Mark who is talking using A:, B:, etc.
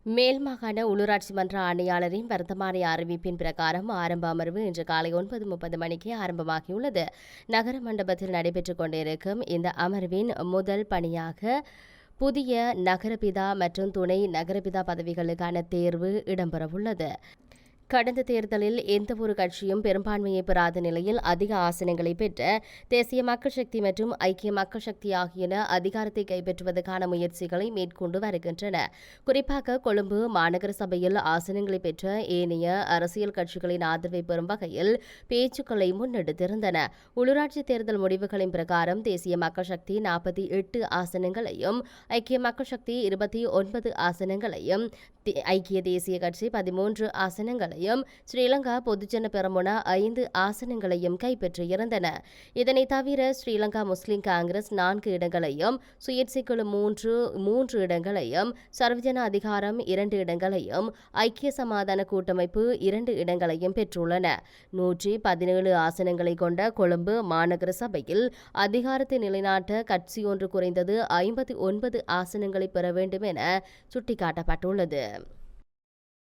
A: மேல் மாகாண உள்ளூராட்சி மன்ற ஆணையாளரின் வர்த்தமானி அறிவிப்பின் பிரகாரம் ஆரம்ப அமர்வு இன்று காலை 9:30 மணிக்கு ஆரம்பமாகியுள்ளது. நகர மண்டபத்தில் நடைபெற்றுக் கொண்டிருக்கும் இந்த அமர்வின் முதல் பணியாக புதிய நகரபிதா மற்றும் துணை நகரபிதா பதவிகளுக்கான தேர்வு இடம்பெறவுள்ளது. கடந்த தேர்தலில் எந்தவொரு கட்சியும் பெரும்பான்மையை பெறாத நிலையில் அதிக ஆசனங்களை பெற்ற தேசிய மக்கள் சக்தி மற்றும் ஐக்கிய மக்கள் சக்தி ஆகியன அதிகாரத்தை கைப்பற்றுவதற்கான முயற்சிகளை மேற்கொண்டு வருகின்றன. குறிப்பாக கொழும்பு மாநகர சபையில் ஆசனங்களை பெற்ற ஏனைய அரசியல் கட்சிகளின் ஆதரவை பெறும் வகையில் பேச்சுக்களை முன்னெடுத்திருந்தன. உள்ளூராட்சி தேர்தல் முடிவுகளின் பிரகாரம் தேசிய மக்கள் சக்தி 48 ஆசனங்களையும் ஐக்கிய மக்கள் சக்தி 29 ஆசனங்களையும் ஐக்கிய தேசிய கட்சி 13 ஆசனங்களையும் ஸ்ரீலங்கா பொதுஜன பெரமுன 5 ஆசனங்களையும் கைப்பற்றியிருந்தன. இதனைத் தவிர ஸ்ரீலங்கா முஸ்லிம் காங்கிரஸ் 4 இடங்களையும், சுயேட்சைக்குழு 3 இடங்களையும், சர்வஜன அதிகாரம் 2 இடங்களையும், ஐக்கிய சமாதான கூட்டமைப்பு 2 இடங்களையும் பெற்றுள்ளன. 117 ஆசனங்களை கொண்ட கொழும்பு மாநகர சபையில் அதிகாரத்தை நிலைநாட்ட கட்சியொன்று குறைந்தது 59 ஆசனங்களை பெற வேண்டும் என சுட்டிக்காட்டப்பட்டுள்ளது.